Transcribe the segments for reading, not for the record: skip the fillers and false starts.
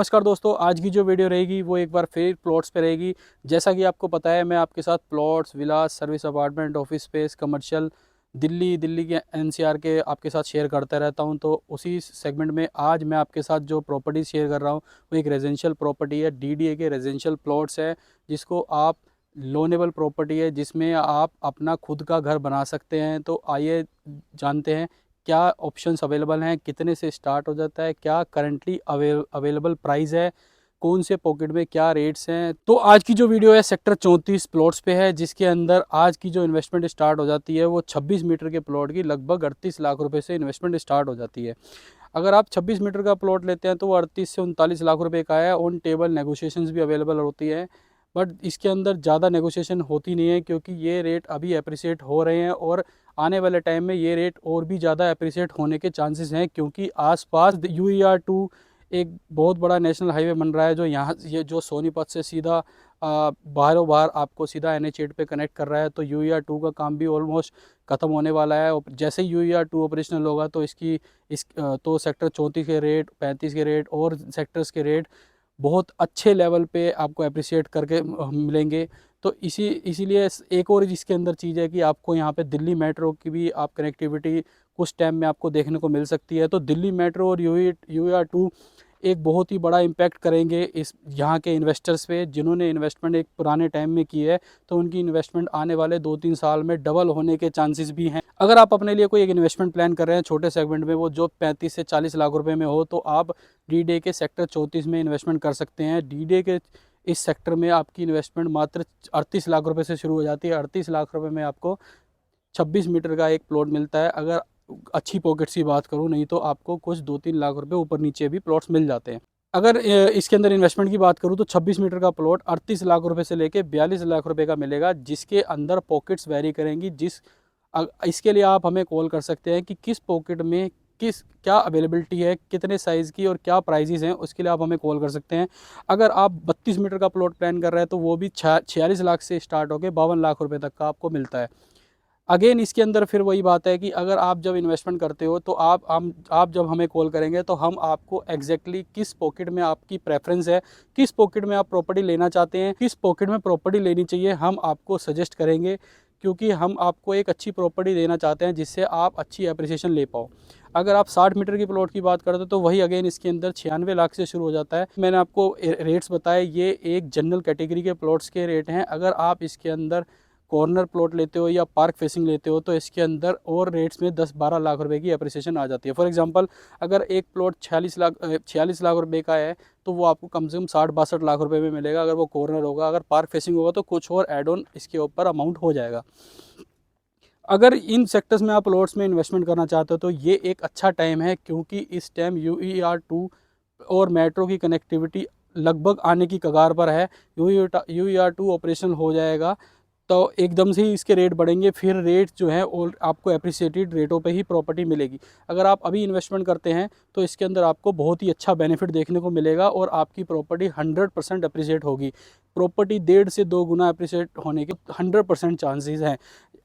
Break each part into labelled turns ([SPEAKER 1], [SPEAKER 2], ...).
[SPEAKER 1] नमस्कार दोस्तों, आज की जो वीडियो रहेगी वो एक बार फिर प्लॉट्स पे रहेगी। जैसा कि आपको पता है, मैं आपके साथ plots, villas, service apartment, office space, commercial Delhi के एनसीआर के आपके साथ शेयर करता रहता हूं। तो उसी सेगमेंट में आज मैं आपके साथ जो प्रॉपर्टी शेयर कर रहा हूं वो एक रेजिडेंशियल प्रॉपर्टी है। डीडीए के रेजिडेंशियल प्लॉट्स है जिसको आप लोनेबल प्रॉपर्टी है, जिसमें आप अपना खुद का घर बना सकते हैं। तो आइए जानते हैं क्या ऑप्शंस अवेलेबल हैं, कितने से स्टार्ट हो जाता है, क्या करंटली अवेलेबल प्राइस है, कौन से पॉकेट में क्या रेट्स हैं। तो आज की जो वीडियो है सेक्टर 34 प्लॉट्स पे है, जिसके अंदर आज की जो इन्वेस्टमेंट स्टार्ट हो जाती है वो 26 मीटर के प्लॉट की लगभग 38 लाख रुपए से इन्वेस्टमेंट स्टार्ट हो जाती है। अगर आप 26 मीटर का प्लॉट लेते हैं तो वो 38 से 39 लाख रुपए का है। ऑन टेबल नेगोशिएशंस भी अवेलेबल होती है, बट इसके अंदर ज़्यादा नेगोशिएशन होती नहीं है क्योंकि ये रेट अभी अप्रिशिएट हो रहे हैं और आने वाले टाइम में ये रेट और भी ज़्यादा अप्रिशिएट होने के चांसेस हैं, क्योंकि आसपास UER2 एक बहुत बड़ा नेशनल हाईवे बन रहा है जो यहाँ ये जो सोनीपत से सीधा बाहरों बाहर आपको सीधा NH8 पे कनेक्ट कर रहा है। तो UER2 का काम भी ऑलमोस्ट ख़त्म होने वाला है और जैसे ही UER2 ऑपरेशनल होगा तो तो सेक्टर 34 के रेट, 35 के रेट और सेक्टर्स के रेट बहुत अच्छे लेवल पे आपको अप्रिशिएट करके मिलेंगे। तो इसीलिए एक और इसके अंदर चीज़ है कि आपको यहाँ पे दिल्ली मेट्रो की भी आप कनेक्टिविटी कुछ टाइम में आपको देखने को मिल सकती है। तो दिल्ली मेट्रो और UER2 एक बहुत ही बड़ा इम्पैक्ट करेंगे इस यहाँ के इन्वेस्टर्स पे, जिन्होंने इन्वेस्टमेंट एक पुराने टाइम में की है। तो उनकी इन्वेस्टमेंट आने वाले 2-3 साल में डबल होने के चांसेस भी हैं। अगर आप अपने लिए कोई एक इन्वेस्टमेंट प्लान कर रहे हैं छोटे सेगमेंट में, वो जो 35 से 40 लाख रुपए में हो, तो आप डीडे के सेक्टर 34 में इन्वेस्टमेंट कर सकते हैं। डीडे के इस सेक्टर में आपकी इन्वेस्टमेंट मात्र 38 लाख रुपए से शुरू हो जाती है। 38 लाख रुपए में आपको 26 मीटर का एक प्लॉट मिलता है। अगर अच्छी पॉकेट्स की बात करूं, नहीं तो आपको कुछ 2-3 लाख रुपए ऊपर नीचे भी प्लॉट्स मिल जाते हैं। अगर इसके अंदर इन्वेस्टमेंट की बात करूं तो 26 मीटर का प्लॉट 38 लाख रुपए से लेके 42 लाख रुपए का मिलेगा, जिसके अंदर पॉकेट्स वेरी करेंगी। इसके लिए आप हमें कॉल कर सकते हैं कि किस पॉकेट में किस क्या अवेलेबिलिटी है, कितने साइज़ की और क्या प्राइजेज़ हैं, उसके लिए आप हमें कॉल कर सकते हैं। अगर आप 32 मीटर का प्लॉट प्लान कर रहे हैं तो वो भी 46 लाख से स्टार्ट होकर 52 लाख रुपए तक का आपको मिलता है। अगेन इसके अंदर फिर वही बात है कि अगर आप जब इन्वेस्टमेंट करते हो तो आप जब हमें कॉल करेंगे तो हम आपको एग्जैक्टली किस पॉकेट में आपकी प्रेफरेंस है, किस पॉकेट में आप प्रॉपर्टी लेना चाहते हैं, किस पॉकेट में प्रॉपर्टी लेनी चाहिए, हम आपको सजेस्ट करेंगे। क्योंकि हम आपको एक अच्छी प्रॉपर्टी देना चाहते हैं जिससे आप अच्छी अप्रिसिएशन ले पाओ। अगर आप 60 मीटर की प्लॉट की बात करते हो तो वही अगेन इसके अंदर 96 लाख से शुरू हो जाता है। मैंने आपको रेट्स बताए, ये एक जनरल कैटेगरी के प्लॉट्स के रेट हैं। अगर आप इसके अंदर कॉर्नर प्लॉट लेते हो या पार्क फेसिंग लेते हो तो इसके अंदर और रेट्स में 10-12 लाख रुपए की अप्रिसिएशन आ जाती है। फॉर एग्जांपल, अगर एक प्लॉट 46 लाख रुपए का है तो वो आपको कम से कम 60-62 लाख रुपए में मिलेगा अगर वो कॉर्नर होगा। अगर पार्क फेसिंग होगा तो कुछ और एड ऑन इसके ऊपर अमाउंट हो जाएगा। अगर इन सेक्टर्स में आप प्लॉट्स में इन्वेस्टमेंट करना चाहते हो तो ये एक अच्छा टाइम है, क्योंकि इस टाइम UER2 और मेट्रो की कनेक्टिविटी लगभग आने की कगार पर है। UER2 ऑपरेशनल हो जाएगा तो एकदम से ही इसके रेट बढ़ेंगे, फिर रेट जो है और आपको एप्रिसिएटेड रेटों पे ही प्रॉपर्टी मिलेगी। अगर आप अभी इन्वेस्टमेंट करते हैं तो इसके अंदर आपको बहुत ही अच्छा बेनिफिट देखने को मिलेगा और आपकी प्रॉपर्टी 100% अप्रिसिएट होगी। प्रॉपर्टी 1.5 से 2 गुना अप्रिसिएट होने के 100% चांसेस हैं।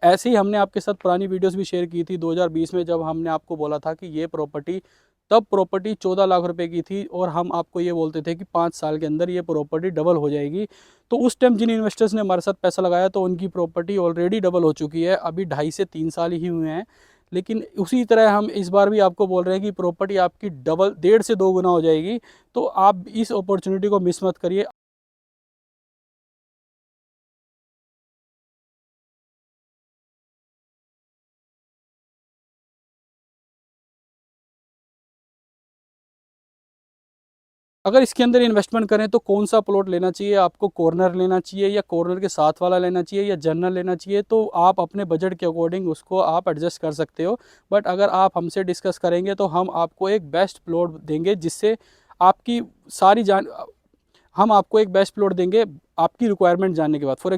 [SPEAKER 1] ऐसे ही हमने आपके साथ पुरानी वीडियोस भी शेयर की थी 2020 में, जब हमने आपको बोला था कि ये प्रॉपर्टी, तब प्रॉपर्टी 14 लाख रुपए की थी और हम आपको ये बोलते थे कि 5 साल के अंदर ये प्रॉपर्टी डबल हो जाएगी। तो उस टाइम जिन इन्वेस्टर्स ने हमारे साथ पैसा लगाया तो उनकी प्रॉपर्टी ऑलरेडी डबल हो चुकी है, अभी 2.5 से 3 साल ही हुए हैं। लेकिन उसी तरह हम इस बार भी आपको बोल रहे हैं कि प्रॉपर्टी आपकी डबल 1.5 से 2 गुना हो जाएगी। तो आप इस अपॉर्चुनिटी को मिस मत करिए। अगर इसके अंदर इन्वेस्टमेंट करें तो कौन सा प्लॉट लेना चाहिए, आपको कॉर्नर लेना चाहिए या कॉर्नर के साथ वाला लेना चाहिए या जनरल लेना चाहिए, तो आप अपने बजट के अकॉर्डिंग उसको आप एडजस्ट कर सकते हो। बट अगर आप हमसे डिस्कस करेंगे तो हम आपको एक बेस्ट प्लॉट देंगे जिससे आपकी सारी जान हम आपको एक बेस्ट प्लॉट देंगे आपकी रिक्वायरमेंट जानने के बाद। फॉर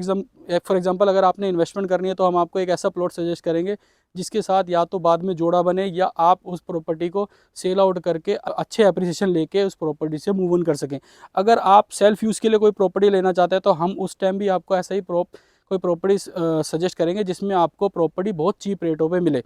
[SPEAKER 1] एग्जांपल अगर आपने इन्वेस्टमेंट करनी है तो हम आपको एक ऐसा प्लॉट सजेस्ट करेंगे जिसके साथ या तो बाद में जोड़ा बने या आप उस प्रॉपर्टी को सेल आउट करके अच्छे अप्रिसिएशन लेके उस प्रॉपर्टी से मूव ऑन कर सकें। अगर आप सेल्फ यूज़ के लिए कोई प्रॉपर्टी लेना चाहते हैं तो हम उस टाइम भी आपको ऐसा ही कोई प्रॉपर्टी सजेस्ट करेंगे जिसमें आपको प्रॉपर्टी बहुत चीप रेटों पे मिले।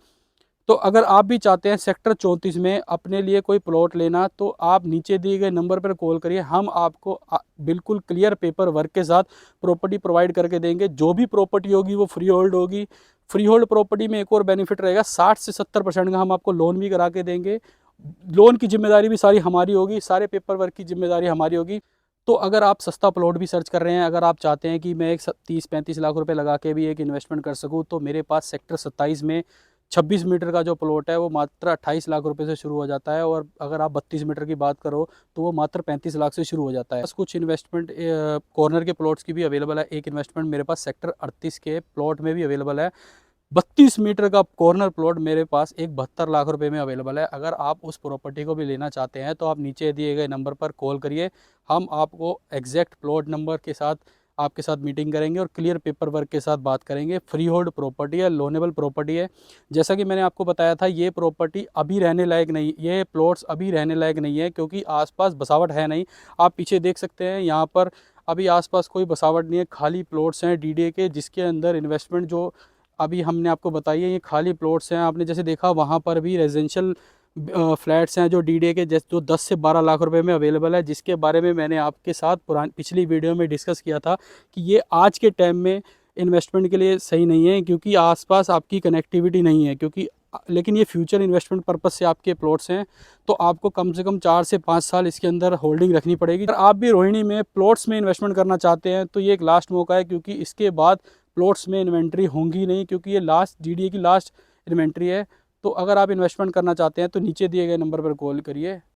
[SPEAKER 1] तो अगर आप भी चाहते हैं सेक्टर 34 में अपने लिए कोई प्लॉट लेना, तो आप नीचे दिए गए नंबर पर कॉल करिए। हम आपको बिल्कुल क्लियर पेपर वर्क के साथ प्रॉपर्टी प्रोवाइड करके देंगे। जो भी प्रॉपर्टी होगी वो फ्री होल्ड होगी। फ्री होल्ड प्रॉपर्टी में एक और बेनिफिट रहेगा, 60 से 70% का हम आपको लोन भी करा के देंगे। लोन की जिम्मेदारी भी सारी हमारी होगी, सारे पेपर वर्क की जिम्मेदारी हमारी होगी। तो अगर आप सस्ता प्लॉट भी सर्च कर रहे हैं, अगर आप चाहते हैं कि मैं एक 30-35 लाख रुपए लगा के भी एक इन्वेस्टमेंट कर सकूं, तो मेरे पास सेक्टर 27 में 26 मीटर का जो प्लॉट है वो मात्र 28 लाख रुपए से शुरू हो जाता है। और अगर आप 32 मीटर की बात करो तो वो मात्र 35 लाख से शुरू हो जाता है। बस कुछ इन्वेस्टमेंट कॉर्नर के प्लॉट्स की भी अवेलेबल है। एक इन्वेस्टमेंट मेरे पास सेक्टर 38 के प्लॉट में भी अवेलेबल है। 32 मीटर का कॉर्नर प्लॉट मेरे पास एक 72 लाख रुपए में अवेलेबल है। अगर आप उस प्रॉपर्टी को भी लेना चाहते हैं तो आप नीचे दिए गए नंबर पर कॉल करिए। हम आपको एग्जैक्ट प्लॉट नंबर के साथ आपके साथ मीटिंग करेंगे और क्लियर पेपर वर्क के साथ बात करेंगे। फ्री होल्ड प्रॉपर्टी है, लोनेबल प्रॉपर्टी है। जैसा कि मैंने आपको बताया था, ये प्रॉपर्टी अभी रहने लायक नहीं, ये प्लॉट्स अभी रहने लायक नहीं है क्योंकि आसपास बसावट है नहीं। आप पीछे देख सकते हैं, यहाँ पर अभी आसपास कोई बसावट नहीं है, खाली प्लॉट्स हैं डीडीए के, जिसके अंदर इन्वेस्टमेंट जो अभी हमने आपको बताई है ये खाली प्लॉट्स हैं। आपने जैसे देखा वहाँ पर भी रेजिडेंशियल फ्लैट्स हैं जो डीडीए के जो 10 से 12 लाख रुपए में अवेलेबल है, जिसके बारे में मैंने आपके साथ पिछली वीडियो में डिस्कस किया था कि ये आज के टाइम में इन्वेस्टमेंट के लिए सही नहीं है क्योंकि आसपास आपकी कनेक्टिविटी नहीं है। क्योंकि लेकिन ये फ्यूचर इन्वेस्टमेंट पर्पस से आपके प्लॉट्स हैं, तो आपको कम से कम 4 से 5 साल इसके अंदर होल्डिंग रखनी पड़ेगी। अगर आप भी रोहिणी में प्लॉट्स में इन्वेस्टमेंट करना चाहते हैं तो ये एक लास्ट मौका है, क्योंकि इसके बाद प्लॉट्स में इन्वेंट्री होंगी नहीं, क्योंकि ये लास्ट डीडीए की लास्ट इन्वेंट्री है। तो अगर आप इन्वेस्टमेंट करना चाहते हैं तो नीचे दिए गए नंबर पर कॉल करिए।